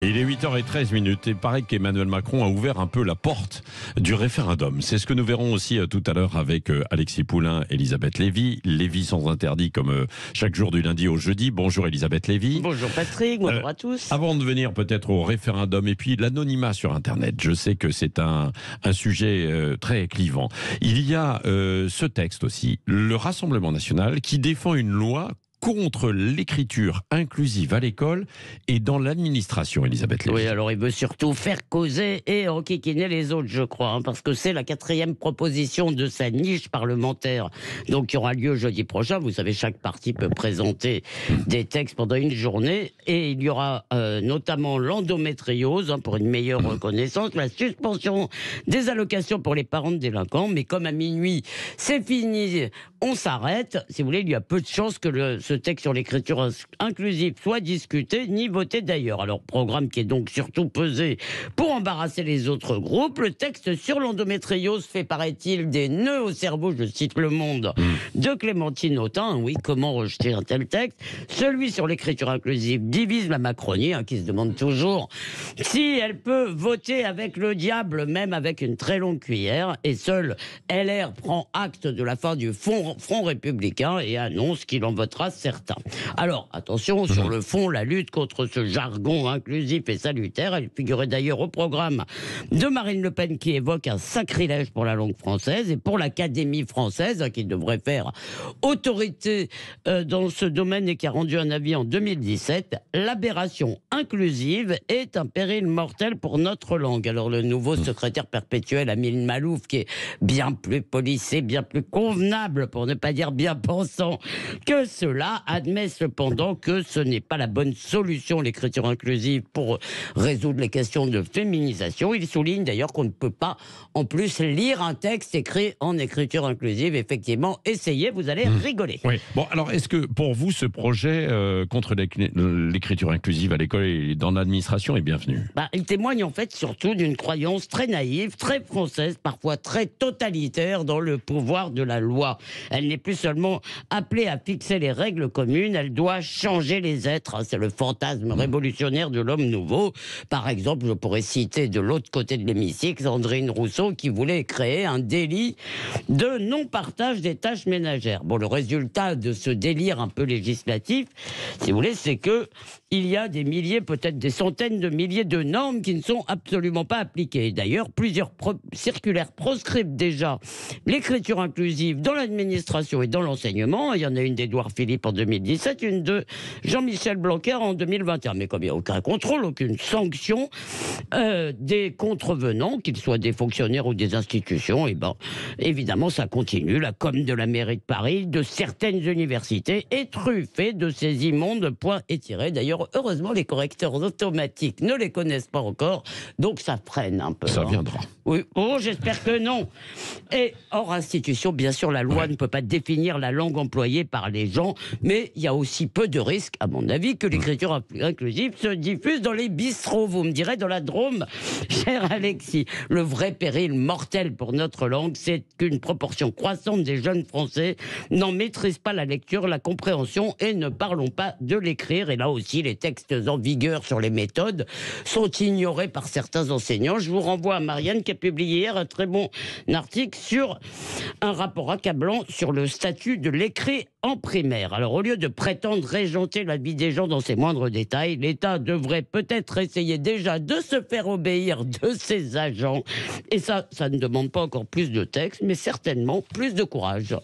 Il est 8h13 et paraît qu'Emmanuel Macron a ouvert un peu la porte du référendum. C'est ce que nous verrons aussi tout à l'heure avec Alexis Poulain, Elisabeth Lévy. Lévy sans interdit comme chaque jour du lundi au jeudi. Bonjour Elisabeth Lévy. Bonjour Patrick, bonjour à tous. Avant de venir peut-être au référendum et puis l'anonymat sur Internet, je sais que c'est un sujet très clivant. Il y a ce texte aussi, le Rassemblement national qui défend une loi contre l'écriture inclusive à l'école et dans l'administration, Elisabeth Lévy. Oui, alors il veut surtout faire causer et enquiquiner les autres, je crois, parce que c'est la 4e proposition de sa niche parlementaire, donc qui aura lieu jeudi prochain. Vous savez, chaque parti peut présenter des textes pendant une journée, et il y aura notamment l'endométriose, pour une meilleure reconnaissance, la suspension des allocations pour les parents de délinquants, mais comme à minuit, c'est fini, on s'arrête. Si vous voulez, il y a peu de chances que ce texte sur l'écriture inclusive soit discuté, ni voté d'ailleurs. Alors, programme qui est donc surtout pesé pour embarrasser les autres groupes. Le texte sur l'endométriose fait, paraît-il, des nœuds au cerveau, je cite Le Monde, de Clémentine Autain. Oui, comment rejeter un tel texte? Celui sur l'écriture inclusive divise la Macronie, qui se demande toujours si elle peut voter avec le diable, même avec une très longue cuillère. Et seul LR prend acte de la fin du Front républicain et annonce qu'il en votera certains. Alors, attention, sur le fond, la lutte contre ce jargon inclusif et salutaire, elle figurait d'ailleurs au programme de Marine Le Pen qui évoque un sacrilège pour la langue française et pour l'Académie française, qui devrait faire autorité dans ce domaine et qui a rendu un avis en 2017. L'aberration inclusive est un péril mortel pour notre langue. Alors, le nouveau secrétaire perpétuel, Amin Malouf, qui est bien plus policé, bien plus convenable, pour ne pas dire bien pensant que cela, admet cependant que ce n'est pas la bonne solution, l'écriture inclusive, pour résoudre les questions de féminisation. Il souligne d'ailleurs qu'on ne peut pas en plus lire un texte écrit en écriture inclusive. Effectivement, essayez, vous allez rigoler. Oui. Bon, alors est-ce que pour vous ce projet contre l'écriture inclusive à l'école et dans l'administration est bienvenu? Il témoigne en fait surtout d'une croyance très naïve, très française, parfois très totalitaire dans le pouvoir de la loi. Elle n'est plus seulement appelée à fixer les règles communes, elle doit changer les êtres. C'est le fantasme révolutionnaire de l'homme nouveau. Par exemple, je pourrais citer de l'autre côté de l'hémicycle Sandrine Rousseau qui voulait créer un délit de non-partage des tâches ménagères. Bon, le résultat de ce délire un peu législatif, si vous voulez, c'est que il y a des milliers, peut-être des centaines de milliers de normes qui ne sont absolument pas appliquées. D'ailleurs, plusieurs circulaires proscrivent déjà l'écriture inclusive dans l'administration et dans l'enseignement. Il y en a une d'Édouard Philippe en 2017, une de Jean-Michel Blanquer en 2021. Mais comme il n'y a aucun contrôle, aucune sanction des contrevenants, qu'ils soient des fonctionnaires ou des institutions, et évidemment, ça continue. La com de la mairie de Paris, de certaines universités, est truffée de ces immondes points étirés. D'ailleurs, heureusement, les correcteurs automatiques ne les connaissent pas encore, donc ça freine un peu. Ça viendra. Oui, j'espère que non. Et hors institution, bien sûr, la loi ne peut pas définir la langue employée par les gens, mais il y a aussi peu de risques, à mon avis, que l'écriture inclusive se diffuse dans les bistrots. Vous me direz, dans la Drôme, cher Alexis. Le vrai péril mortel pour notre langue, c'est qu'une proportion croissante des jeunes Français n'en maîtrisent pas la lecture, la compréhension et ne parlons pas de l'écrire. Et là aussi, les textes en vigueur sur les méthodes sont ignorés par certains enseignants. Je vous renvoie à Marianne qui a publié hier un très bon article sur un rapport accablant sur le statut de l'écrit en primaire. Alors, au lieu de prétendre régenter la vie des gens dans ses moindres détails, l'État devrait peut-être essayer déjà de se faire obéir de ses agents. Et ça ne demande pas encore plus de texte, mais certainement plus de courage.